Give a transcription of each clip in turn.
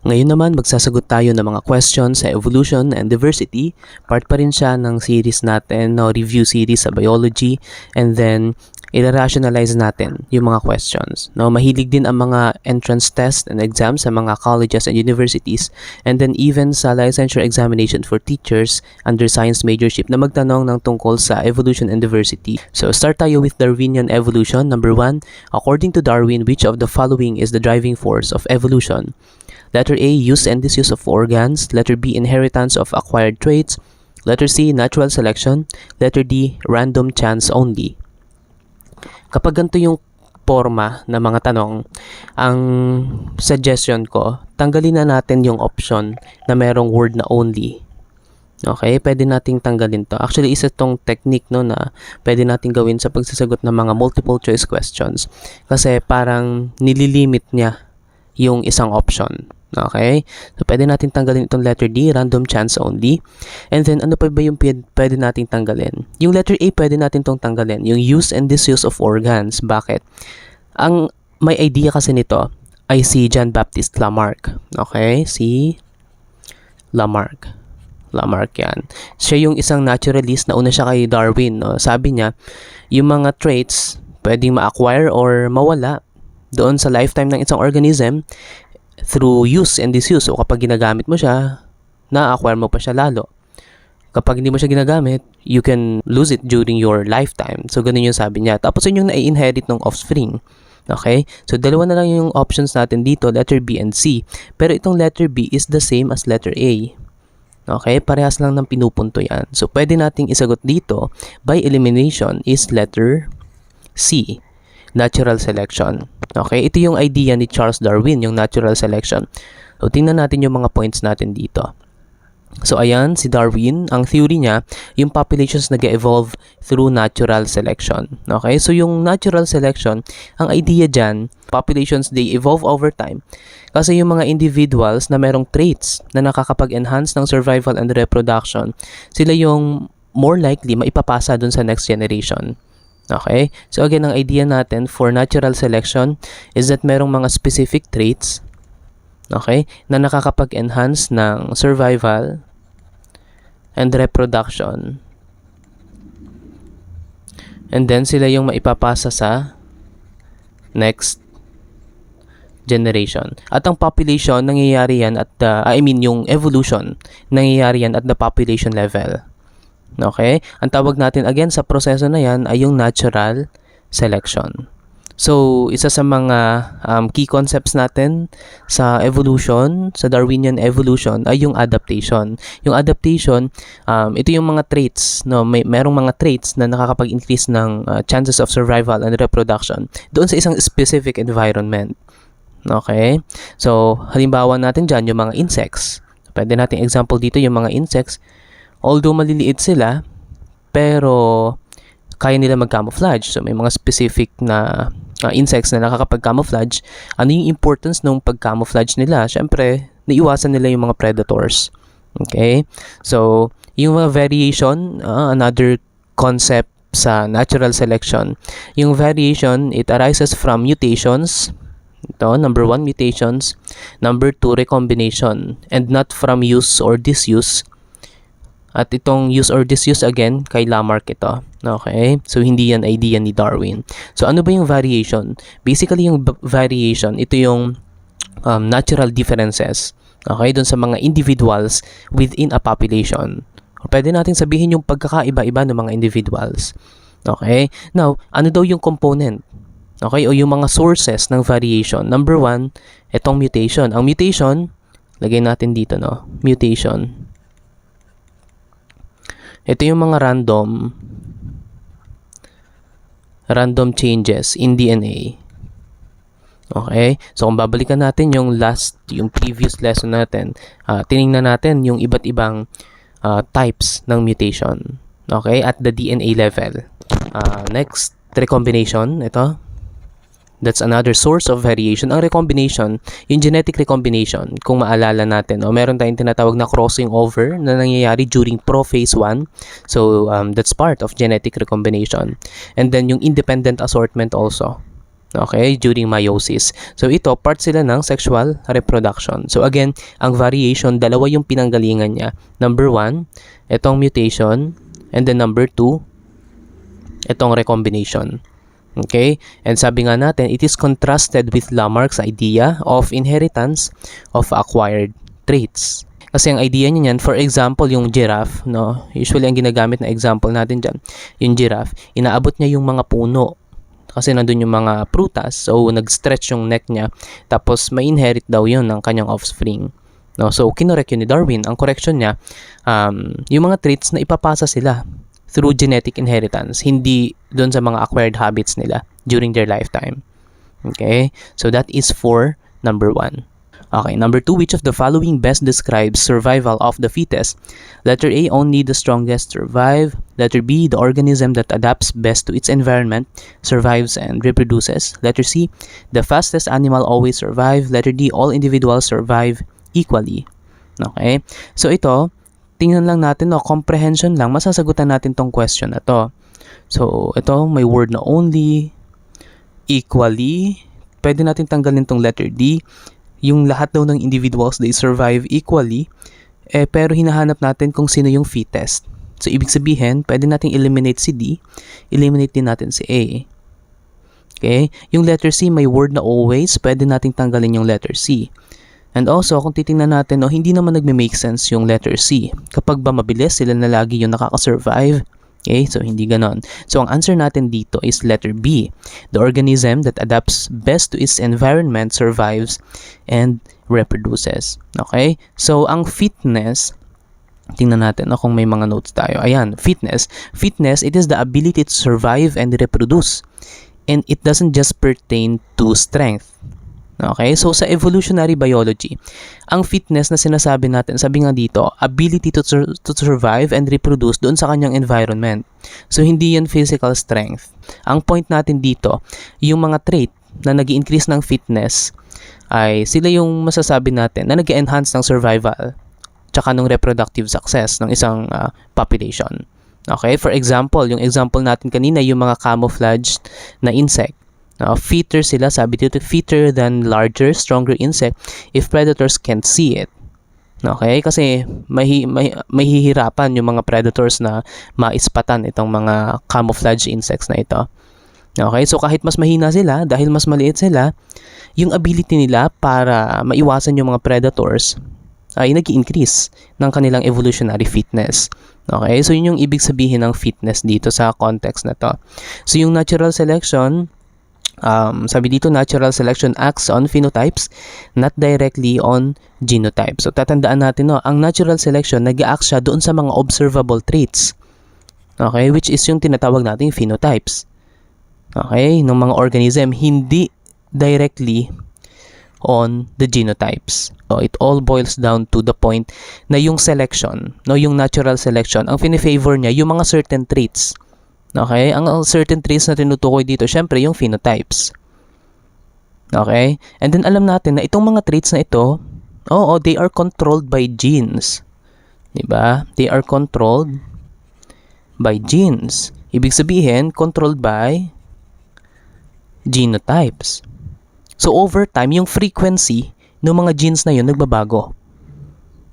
Ngayon naman, magsasagot tayo ng mga questions sa evolution and diversity. Part pa rin siya ng series natin, no, review series sa biology. And then, i-rationalize natin yung mga questions. No, mahilig din ang mga entrance test and exams sa mga colleges and universities. And then, even sa licensure examination for teachers under science majorship na magtanong ng tungkol sa evolution and diversity. So, start tayo with Darwinian evolution. Number 1, according to Darwin, which of the following is the driving force of evolution? Letter A, use and disuse of organs. Letter B, inheritance of acquired traits. Letter C, natural selection. Letter D, random chance only. Kapag ganito yung forma ng mga tanong, ang suggestion ko, tanggalin na natin yung option na merong word na only. Okay, pwede nating tanggalin to. Actually, isa tong technique no na pwede nating gawin sa pagsasagot ng mga multiple choice questions. Kasi parang nililimit niya yung isang option. Okay? So, pwede natin tanggalin itong letter D, random chance only. And then, ano pa ba yung pwede natin tanggalin? Yung letter A, pwede natin itong tanggalin. Yung use and disuse of organs. Bakit? Ang may idea kasi nito ay si Jean-Baptiste Lamarck. Okay? Si Lamarck. Lamarck yan. Siya yung isang naturalist na una siya kay Darwin. No? Sabi niya, yung mga traits pwedeng ma-acquire or mawala doon sa lifetime ng isang organism through use and disuse. So, kapag ginagamit mo siya, na-acquire mo pa siya lalo. Kapag hindi mo siya ginagamit, you can lose it during your lifetime. So, ganun yung sabi niya. Tapos, yun yung nai-inherit ng offspring. Okay? So, dalawa na lang yung options natin dito, letter B and C. Pero itong letter B is the same as letter A. Okay? Parehas lang ng pinupunto yan. So, pwede nating isagot dito by elimination is letter C. Natural selection. Okay, ito yung idea ni Charles Darwin, yung natural selection. So, tingnan natin yung mga points natin dito. So, ayan, si Darwin, ang theory niya, yung populations nag-evolve through natural selection. Okay, so yung natural selection, ang idea dyan, populations, they evolve over time. Kasi yung mga individuals na merong traits na nakakapag-enhance ng survival and reproduction, sila yung more likely maipapasa dun sa next generation. Okay? So again, ang idea natin for natural selection is that merong mga specific traits, okay, na nakakapag-enhance ng survival and reproduction. And then sila yung maipapasa sa next generation. At ang population, nangyayari yan at yung evolution, nangyayari yan at the population level. Okay? Ang tawag natin again sa proseso na yan ay yung natural selection. So, isa sa mga key concepts natin sa evolution, sa Darwinian evolution, ay yung adaptation. Yung adaptation, ito yung mga traits, no? Merong mga traits na nakakapag-increase ng chances of survival and reproduction doon sa isang specific environment. Okay? So, halimbawa natin dyan yung mga insects. Pwede natin example dito yung mga insects. Although maliliit sila, pero kaya nila mag-camouflage. So, may mga specific na insects na nakakapag-camouflage. Ano yung importance ng pag-camouflage nila? Siyempre, naiwasan nila yung mga predators. Okay? So, yung mga variation, another concept sa natural selection. Yung variation, it arises from mutations. Ito, number 1, mutations. Number 2, recombination. And not from use or disuse. At itong use or disuse again, kay Lamarck ito. Okay? So, hindi yan idea ni Darwin. So, ano ba yung variation? Basically, yung variation, ito yung natural differences. Okay? Doon sa mga individuals within a population. O, pwede natin sabihin yung pagkakaiba-iba ng mga individuals. Okay? Now, ano daw yung component? Okay? O yung mga sources ng variation. Number 1, itong mutation. Ang mutation, lagay natin dito, no? Mutation. Ito yung mga random changes in DNA. Okay? So, kung babalikan natin yung previous lesson natin, tinignan natin yung iba't ibang types ng mutation. Okay? At the DNA level. Next, recombination. Ito. That's another source of variation. Ang recombination, yung genetic recombination, kung maalala natin, meron tayong tinatawag na crossing over na nangyayari during prophase 1. So, that's part of genetic recombination. And then, yung independent assortment also. Okay, during meiosis. So ito, part sila ng sexual reproduction. So again, ang variation, dalawa yung pinanggalingan niya. Number 1, itong mutation. And then number 2, itong recombination. Okay? And sabi nga natin, it is contrasted with Lamarck's idea of inheritance of acquired traits. Kasi ang idea niya yan, for example, yung giraffe, no? Usually ang ginagamit na example natin dyan, yung giraffe, inaabot niya yung mga puno. Kasi nandun yung mga prutas, so nag-stretch yung neck niya, tapos ma-inherit daw yun ng kanyang offspring. No? So, kinorek yun ni Darwin. Ang correction niya, yung mga traits na ipapasa sila through genetic inheritance, hindi doon sa mga acquired habits nila during their lifetime. Okay? So, that is for number 1. Okay, number 2, which of the following best describes survival of the fetus? Letter A, only the strongest survive. Letter B, the organism that adapts best to its environment survives and reproduces. Letter C, the fastest animal always survive. Letter D, all individuals survive equally. Okay, so ito, tingnan lang natin, no, comprehension lang, masasagutan natin tong question na to. So, ito, may word na only, equally, pwede natin tanggalin tong letter D. Yung lahat daw ng individuals, they survive equally, pero hinahanap natin kung sino yung fittest. So, ibig sabihin, pwede natin eliminate si D, eliminate din natin si A. Okay? Yung letter C, may word na always, pwede natin tanggalin yung letter C. And also, kung titingnan natin, no, hindi naman nagme-make sense yung letter C. Kapag ba mabilis, sila na lagi yung nakaka-survive. Okay, so hindi ganon. So, ang answer natin dito is letter B. The organism that adapts best to its environment survives and reproduces. Okay? So, ang fitness, tingnan natin kung may mga notes tayo. Ayan, fitness. Fitness, it is the ability to survive and reproduce. And it doesn't just pertain to strength. Okay? So, sa evolutionary biology, ang fitness na sinasabi natin, sabi nga dito, ability to survive and reproduce doon sa kanyang environment. So, hindi yan physical strength. Ang point natin dito, yung mga trait na nag-i-increase ng fitness, ay sila yung masasabi natin na nag-enhance ng survival tsaka ng reproductive success ng isang population. Okay? For example, yung example natin kanina, yung mga camouflaged na insect. Fitter sila, sabi dito, fitter than larger, stronger insect if predators can't see it. Okay? Kasi mahihirapan yung mga predators na maispatan itong mga camouflage insects na ito. Okay? So, kahit mas mahina sila, dahil mas maliit sila, yung ability nila para maiwasan yung mga predators ay nag-i-increase ng kanilang evolutionary fitness. Okay? So, yun yung ibig sabihin ng fitness dito sa context na to. So, yung natural selection, sabi dito, natural selection acts on phenotypes, not directly on genotypes. So, tatandaan natin, no, ang natural selection, nag-a-act siya doon sa mga observable traits. Okay? Which is yung tinatawag nating phenotypes. Okay? Ng mga organism, hindi directly on the genotypes. So, it all boils down to the point na yung selection, no, yung natural selection, ang fini-favor niya, yung mga certain traits. Okay? Ang certain traits na tinutukoy dito, syempre, yung phenotypes. Okay? And then, alam natin na itong mga traits na ito, they are controlled by genes. Diba? They are controlled by genes. Ibig sabihin, controlled by genotypes. So, over time, yung frequency ng mga genes na yun, nagbabago.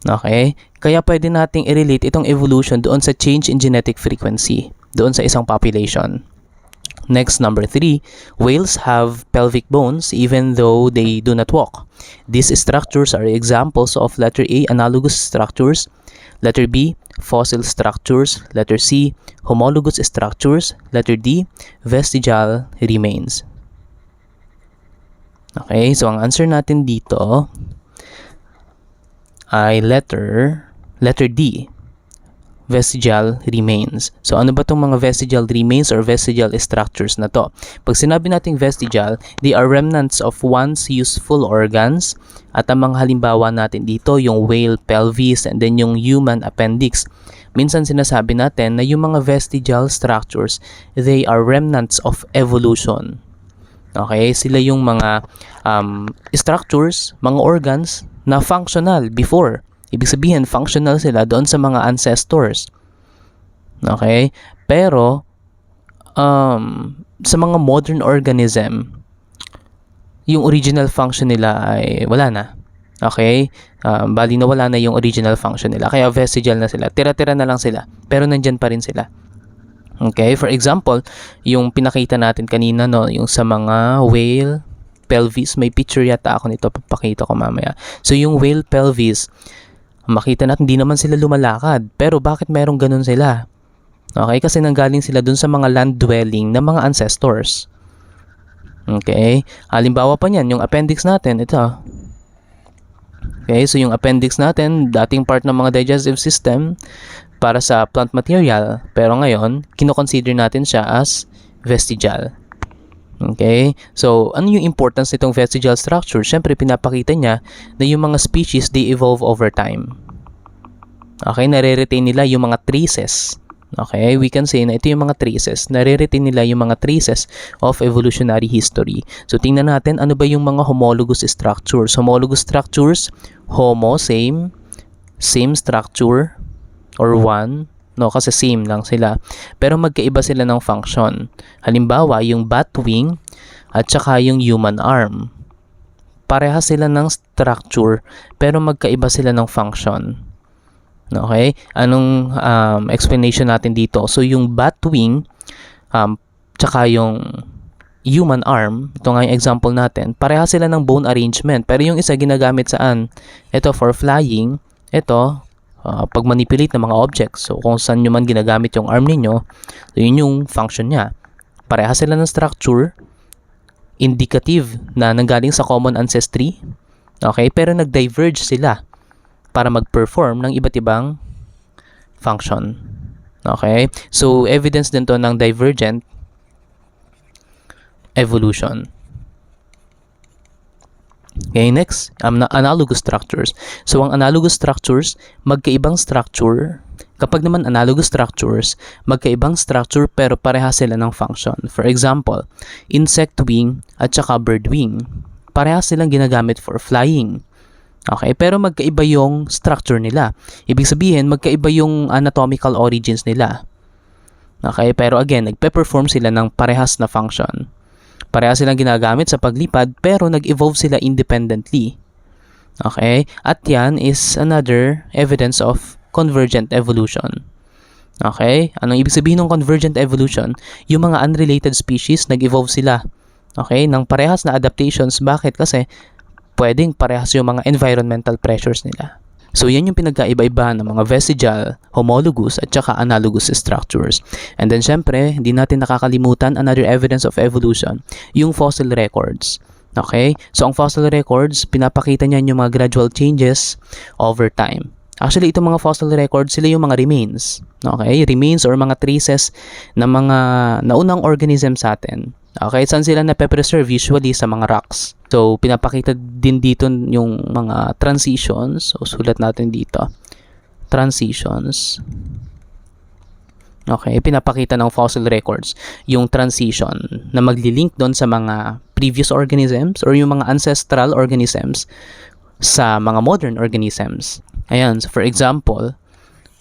Okay? Kaya pwede nating i-relate itong evolution doon sa change in genetic frequency doon sa isang population. Next, number 3, whales have pelvic bones even though they do not walk. These structures are examples of letter A, analogous structures, letter B, fossil structures, letter C, homologous structures, letter D, vestigial remains. Okay, so ang answer natin dito ay letter D, vestigial remains. So, ano ba itong mga vestigial remains or vestigial structures na to? Pag sinabi nating vestigial, they are remnants of once useful organs. At ang mga halimbawa natin dito, yung whale pelvis and then yung human appendix. Minsan sinasabi natin na yung mga vestigial structures, they are remnants of evolution. Okay? Sila yung mga structures, mga organs na functional before. Ibig sabihin, functional sila doon sa mga ancestors. Okay? Pero, sa mga modern organism, yung original function nila ay wala na. Okay? Bali na wala na yung original function nila. Kaya vestigial na sila. Tira-tira na lang sila. Pero nandyan pa rin sila. Okay? For example, yung pinakita natin kanina, no, yung sa mga whale pelvis. May picture yata ako nito. Papakita ko mamaya. So, yung whale pelvis, makita natin, hindi naman sila lumalakad. Pero bakit merong ganun sila? Okay? Kasi nanggaling sila dun sa mga land dwelling ng mga ancestors. Okay? Halimbawa pa niyan, yung appendix natin, ito. Okay, so yung appendix natin, dating part ng mga digestive system para sa plant material, pero ngayon, kino-consider natin siya as vestigial. Okay, so ano yung importance nitong vestigial structure? Siyempre, pinapakita niya na yung mga species, they evolve over time. Okay, nare-retain nila yung mga traces. Okay, we can say na ito yung mga traces. Nare-retain nila yung mga traces of evolutionary history. So, tingnan natin ano ba yung mga homologous structures. Homologous structures, homo, same structure, or one. No, kasi same lang sila. Pero magkaiba sila ng function. Halimbawa, yung bat wing at saka yung human arm. Parehas sila ng structure, pero magkaiba sila ng function. Okay? Anong explanation natin dito? So, yung bat wing, tsaka yung human arm, ito nga yung example natin, pareha sila ng bone arrangement. Pero yung isa ginagamit saan? Ito for flying, ito, pag manipulate ng mga objects. So, kung saan nyo man ginagamit yung arm ninyo, so yun yung function niya. Pareha sila ng structure, indicative na nanggaling sa common ancestry. Okay? Pero nag-diverge sila para mag-perform ng iba't ibang function. Okay? So, evidence din to ng divergent evolution. Okay, next, analogous structures. So, ang analogous structures, magkaibang structure. Kapag naman analogous structures, magkaibang structure pero pareha sila ng function. For example, insect wing at saka bird wing. Pareha silang ginagamit for flying. Okay, pero magkaiba yung structure nila. Ibig sabihin, magkaiba yung anatomical origins nila. Okay, pero again, nagpe-perform sila ng parehas na function. Parehas silang ginagamit sa paglipad, pero nag-evolve sila independently. Okay, at yan is another evidence of convergent evolution. Okay, anong ibig sabihin ng convergent evolution? Yung mga unrelated species, nag-evolve sila. Okay, ng parehas na adaptations. Bakit? Kasi pwedeng parehas yung mga environmental pressures nila. So, yan yung pinagkaiba-iba ng mga vestigial, homologous, at saka analogous structures. And then, syempre, hindi natin nakakalimutan another evidence of evolution, yung fossil records. Okay? So, ang fossil records, pinapakita niyan yung mga gradual changes over time. Actually, itong mga fossil records, sila yung mga remains. Okay? Remains or mga traces ng mga naunang organism sa atin. Okay? Saan sila na-preserve? Usually sa mga rocks. So, pinapakita din dito yung mga transitions. So, sulat natin dito. Transitions. Okay, pinapakita ng fossil records yung transition na magli-link doon sa mga previous organisms or yung mga ancestral organisms sa mga modern organisms. Ayan, so for example,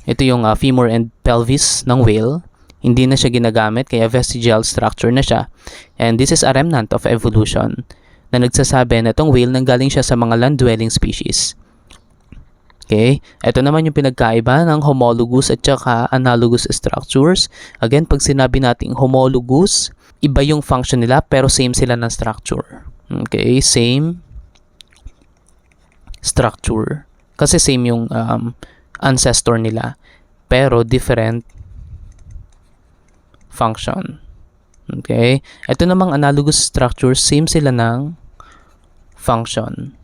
ito yung femur and pelvis ng whale. Hindi na siya ginagamit, kaya vestigial structure na siya. And this is a remnant of evolution na nagsasabi na itong whale nanggaling siya sa mga land-dwelling species. Okay? Ito naman yung pinagkaiba ng homologous at saka analogous structures. Again, pag sinabi nating homologous, iba yung function nila pero same sila ng structure. Okay? Same structure. Kasi same yung ancestor nila pero different function. Okay? Ito namang analogous structures, same sila ng function.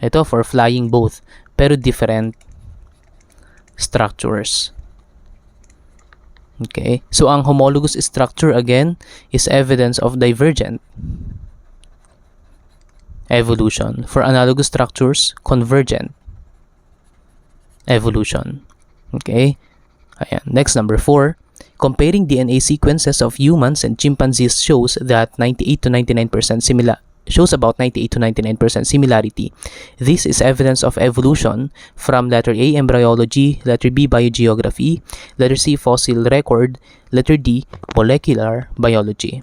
Ito for flying both, pero different structures. Okay? So, ang homologous structure, again, is evidence of divergent evolution. For analogous structures, convergent evolution. Okay? Ayan. Next, number 4. Comparing DNA sequences of humans and chimpanzees shows that 98 to 99% shows about 98 to 99% similarity. This is evidence of evolution from letter A, embryology, letter B, biogeography, letter C, fossil record, letter D, molecular biology.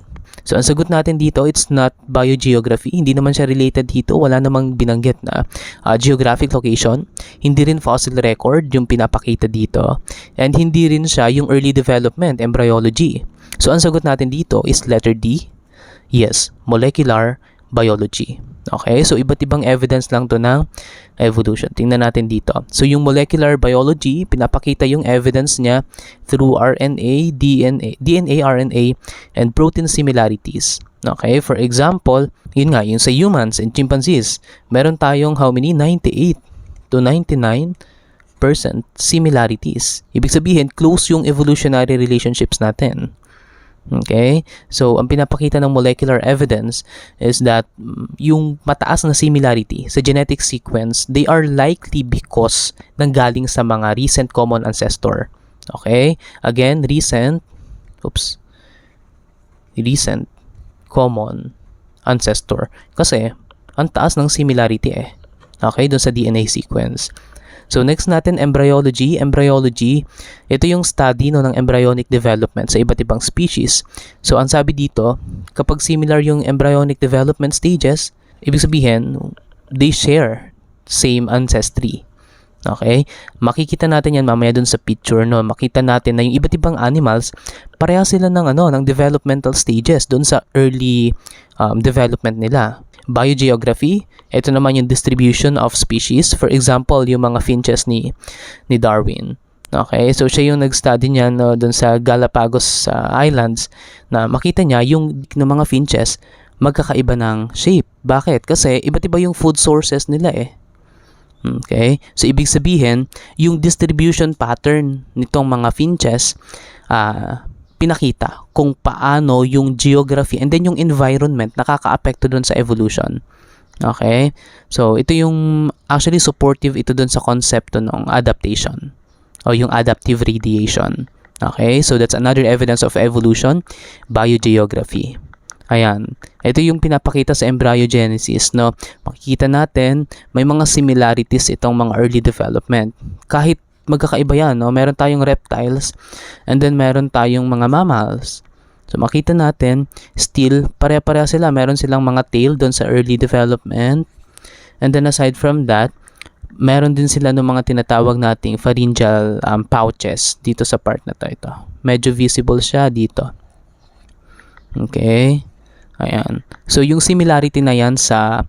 So, ang sagot natin dito, it's not biogeography. Hindi naman siya related dito. Wala namang binanggit na geographic location. Hindi rin fossil record yung pinapakita dito. And hindi rin siya yung early development, embryology. So, ang sagot natin dito is letter D. Yes, molecular biology. Okay, so iba't ibang evidence lang to ng evolution. Tingnan natin dito. So yung molecular biology, pinapakita yung evidence niya through RNA, DNA, RNA, and protein similarities. Okay, for example, yun nga, yung sa humans and chimpanzees, meron tayong how many? 98 to 99% similarities. Ibig sabihin, close yung evolutionary relationships natin. Okay? So, ang pinapakita ng molecular evidence is that yung mataas na similarity sa genetic sequence, they are likely because nanggaling sa mga recent common ancestor. Okay? Again, recent common ancestor. Kasi, ang taas ng similarity Okay? Doon sa DNA sequence. So, next natin, embryology. Embryology, ito yung study ng embryonic development sa iba't ibang species. So, ang sabi dito, kapag similar yung embryonic development stages, ibig sabihin, they share same ancestry. Okay? Makikita natin yan mamaya dun sa picture, no? Makita natin na yung iba't ibang animals, pareha sila ng developmental stages dun sa early development nila. Biogeography, ito naman yung distribution of species. For example, yung mga finches ni Darwin. Okay, so siya yung nag-study niya doon sa Galapagos Islands na makita niya yung mga finches magkakaiba ng shape. Bakit? Kasi iba't iba yung food sources nila Okay, so ibig sabihin, yung distribution pattern nitong mga finches, pinakita kung paano yung geography and then yung environment nakaka-apekto dun sa evolution. Okay? So, ito yung actually supportive ito dun sa konsepto ng adaptation o yung adaptive radiation. Okay? So, that's another evidence of evolution, biogeography. Ayan. Ito yung pinapakita sa embryogenesis, no? Makikita natin may mga similarities itong mga early development. Kahit magkakaiba yan, no? Meron tayong reptiles and then meron tayong mga mammals. So, makita natin, still, pare-pareha sila. Meron silang mga tail doon sa early development. And then, aside from that, meron din sila ng mga tinatawag nating pharyngeal pouches dito sa part na to. Ito. Medyo visible siya dito. Okay. Ayan. So, yung similarity na yan sa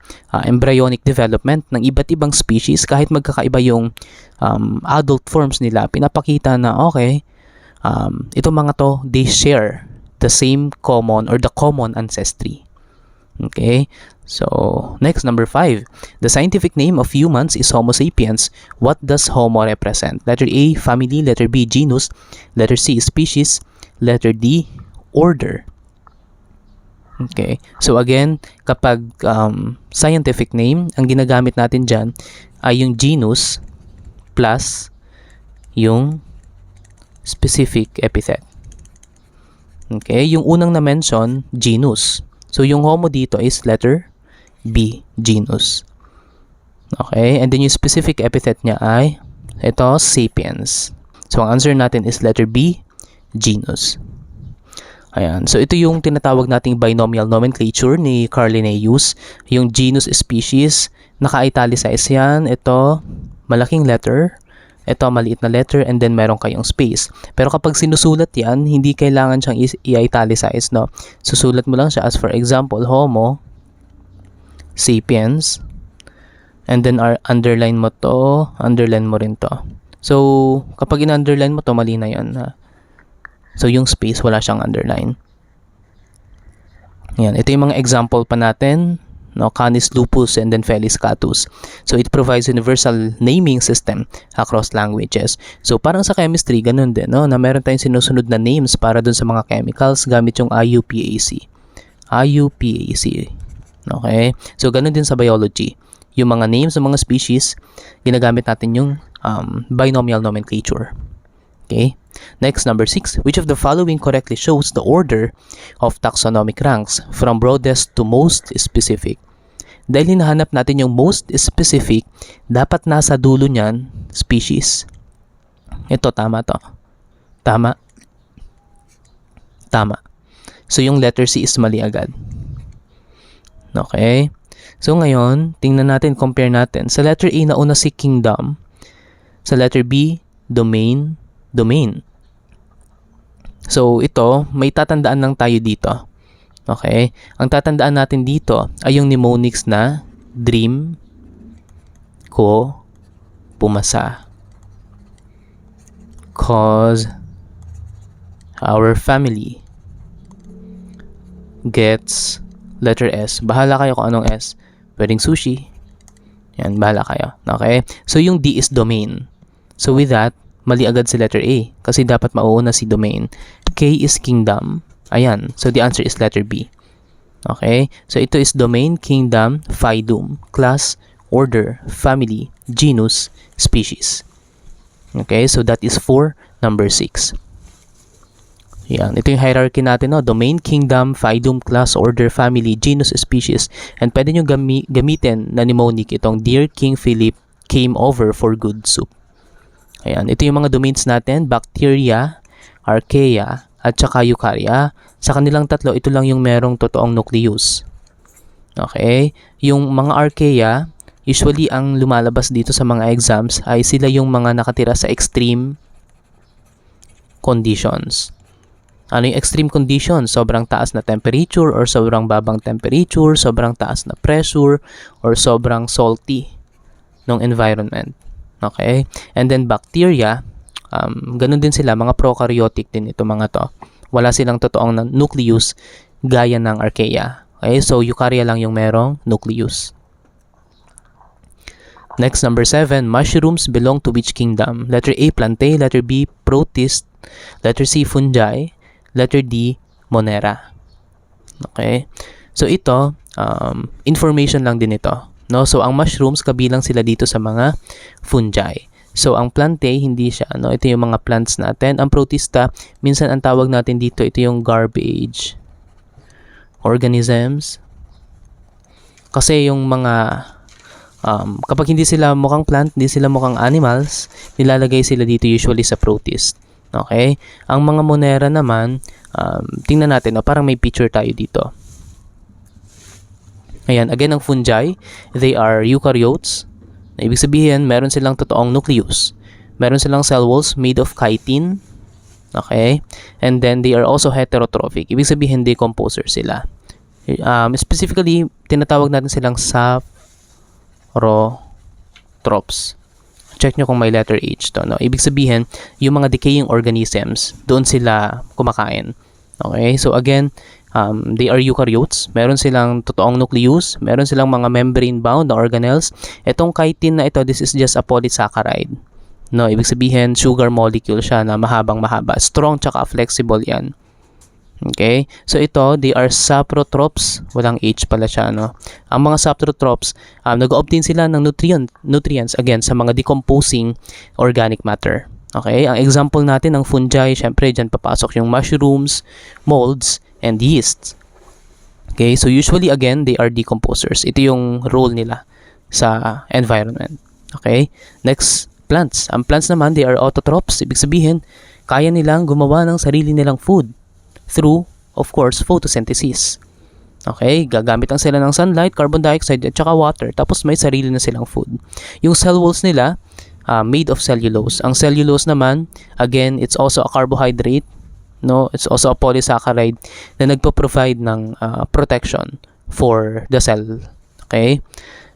embryonic development ng iba't ibang species, kahit magkakaiba yung adult forms nila, pinapakita na, okay, itong mga to, they share the same common or the common ancestry. Okay? So, next, number 5. The scientific name of humans is Homo sapiens. What does Homo represent? Letter A, family. Letter B, genus. Letter C, species. Letter D, order. Okay. So again, kapag scientific name, ang ginagamit natin dyan ay yung genus plus yung specific epithet. Okay. Yung unang na-mention, genus. So yung Homo dito is letter B, genus. Okay. And then yung specific epithet niya ay ito, sapiens. So ang answer natin is letter B, genus. Ayan. So, ito yung tinatawag nating binomial nomenclature ni Carl Linnaeus. Yung genus, species, naka-italicize yan. Ito, malaking letter. Ito, maliit na letter. And then, meron kayong space. Pero kapag sinusulat yan, hindi kailangan siyang i-italicize, no? Susulat mo lang siya as, for example, Homo sapiens. And then, underline mo to. Underline mo rin to. So, kapag in-underline mo to, mali na yun, ha? So, yung space, wala siyang underline. Yan. Ito yung mga example pa natin. No? Canis lupus and then Felis catus. So, it provides universal naming system across languages. So, parang sa chemistry, ganun din. No? Na meron tayong sinusunod na names para dun sa mga chemicals gamit yung IUPAC. IUPAC. Okay? So, ganun din sa biology. Yung mga names ng mga species, ginagamit natin yung binomial nomenclature. Okay? Next, number 6. Which of the following correctly shows the order of taxonomic ranks from broadest to most specific? Dahil hinahanap natin yung most specific, dapat nasa dulo niyan, species. Ito, tama to. Tama. Tama. So, yung letter C is mali agad. Okay? So, ngayon, tingnan natin, compare natin. Sa letter A, nauna si kingdom. Sa letter B, domain. So, ito, may tatandaan lang tayo dito. Okay? Ang tatandaan natin dito ay yung mnemonics na dream ko pumasa. Cause our family gets letter S. Bahala kayo kung anong S. Pwedeng sushi. Yan, bahala kayo. Okay? So, yung D is domain. So, with that, mali agad si letter A. Kasi dapat mauuna si domain. K is kingdom. Ayan. So, the answer is letter B. Okay? So, ito is domain, kingdom, phylum, class, order, family, genus, species. Okay? So, that is for number 6. Yan. Ito yung hierarchy natin, no? Domain, kingdom, phylum, class, order, family, genus, species. And pwede nyo gamitin na mnemonic itong Dear King Philip came over for good soup. Ayan. Ito yung mga domains natin. Bacteria, archaea, at saka eukarya. Sa kanilang tatlo, ito lang yung merong totoong nucleus. Okay? Yung mga archaea, usually ang lumalabas dito sa mga exams ay sila yung mga nakatira sa extreme conditions. Ano yung extreme conditions? Sobrang taas na temperature or sobrang babang temperature, sobrang taas na pressure, or sobrang salty ng environment. Okay? And then bacteria, ganun din sila, mga prokaryotic din ito mga to. Wala silang totoong nucleus gaya ng archaea. Okay? So, eukarya lang yung merong nucleus. Next, number 7. Mushrooms belong to which kingdom? Letter A, plantae. Letter B, protist. Letter C, fungi. Letter D, monera. Okay? So, ito, information lang din ito. No? So, ang mushrooms, kabilang sila dito sa mga fungi. So, ang plantae, hindi siya. No? Ito yung mga plants natin. Ang protista, minsan ang tawag natin dito, ito yung garbage organisms. Kasi yung mga, kapag hindi sila mukhang plant, hindi sila mukhang animals, nilalagay sila dito usually sa protist. Okay? Ang mga monera naman, tingnan natin, no? Parang may picture tayo dito. Ayan, again, ang fungi, they are eukaryotes. Ibig sabihin, meron silang totoong nucleus. Meron silang cell walls made of chitin. Okay? And then, they are also heterotrophic. Ibig sabihin, decomposer sila. Specifically, tinatawag natin silang saprotrophs. Check nyo kung may letter H to. No? Ibig sabihin, yung mga decaying organisms, doon sila kumakain. Okay? So, again, they are eukaryotes. Meron silang totoong nucleus. Meron silang mga membrane-bound na organelles. Itong chitin na ito, this is just a polysaccharide. No, ibig sabihin, sugar molecule siya na mahabang-mahaba. Strong tsaka flexible yan. Okay? So, ito, they are saprotrophs. Walang H pala siya, no? Ang mga saprotrophs, nag-obtain sila ng nutrients, again, sa mga decomposing organic matter. Okay? Ang example natin ng fungi, syempre, dyan papasok yung mushrooms, molds, and yeast. Okay, so usually again, they are decomposers. Ito yung role nila sa environment. Okay, next, plants. Ang plants naman, they are autotrophs. Ibig sabihin, kaya nilang gumawa ng sarili nilang food through, of course, photosynthesis. Okay, gagamit lang sila ng sunlight, carbon dioxide, at saka water. Tapos may sarili na silang food. Yung cell walls nila, made of cellulose. Ang cellulose naman, again, it's also a carbohydrate. No, it's also a polysaccharide na nagpo-provide ng protection for the cell. Okay?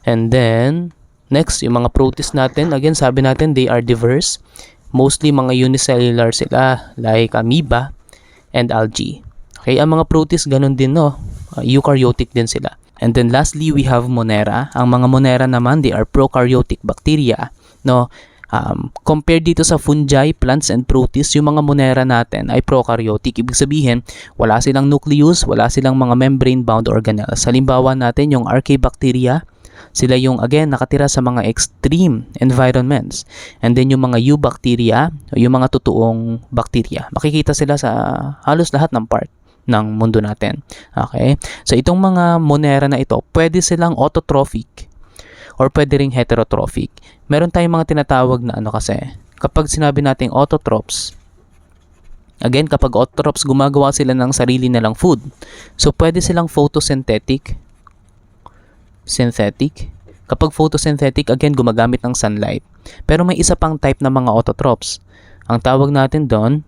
And then, next, yung mga protists natin, again, sabi natin, they are diverse. Mostly mga unicellular sila, like amoeba and algae. Okay? Ang mga protists, ganun din, no? Eukaryotic din sila. And then, lastly, we have monera. Ang mga monera naman, they are prokaryotic bacteria. No? Compared dito sa fungi, plants, and protists, yung mga monera natin ay prokaryotic. Ibig sabihin, wala silang nucleus, wala silang mga membrane-bound organelles. Halimbawa natin, yung archaebacteria, sila yung, again, nakatira sa mga extreme environments. And then, yung mga eubacteria, yung mga totoong bacteria, makikita sila sa halos lahat ng part ng mundo natin. Okay? So, itong mga monera na ito, pwede silang autotrophic or pwede ring heterotrophic. Meron tayong mga tinatawag na ano kasi, kapag sinabi nating autotrophs, Again, kapag autotrophs, gumagawa sila ng sarili nilang food. So, pwede silang photosynthetic. Kapag photosynthetic, again, gumagamit ng sunlight. Pero may isa pang type ng mga autotrophs. Ang tawag natin doon,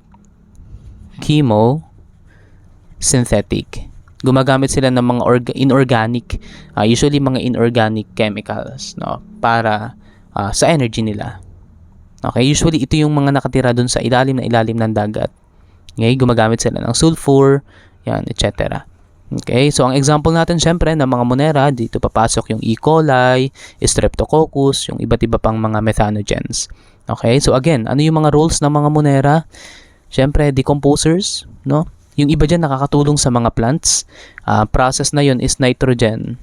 chemosynthetic. Gumagamit sila ng mga inorganic, usually mga inorganic chemicals, no, para sa energy nila. Okay, usually ito yung mga nakatira doon sa ilalim ng dagat. Okay, gumagamit sila ng sulfur, yan, etc. Okay, so ang example natin syempre ng mga monera, dito papasok yung E. coli, Streptococcus, yung iba't iba pang mga methanogens. Okay, so again, ano yung mga roles ng mga monera? Syempre, decomposers, no? Yung iba dyan nakakatulong sa mga plants. Process na yun is nitrogen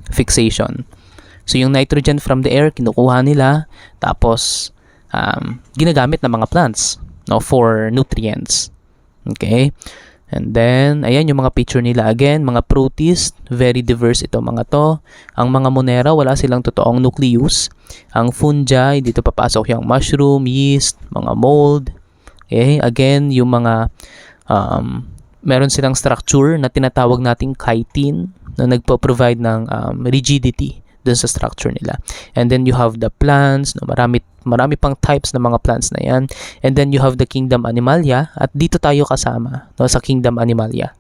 fixation. So yung nitrogen from the air, kinukuha nila, tapos ginagamit ng mga plants, no, for nutrients. Okay? And then, ayan yung mga picture nila again, mga protists, very diverse ito mga to. Ang mga monera, wala silang totoong nucleus. Ang fungi, dito papasok yung mushroom, yeast, mga mold. Okay? Again, yung mga meron silang structure na tinatawag nating chitin na nagpo-provide ng rigidity dun sa structure nila. And then you have the plants, no, marami pang types ng mga plants na yan. And then you have the kingdom Animalia, at dito tayo kasama, no, sa kingdom Animalia.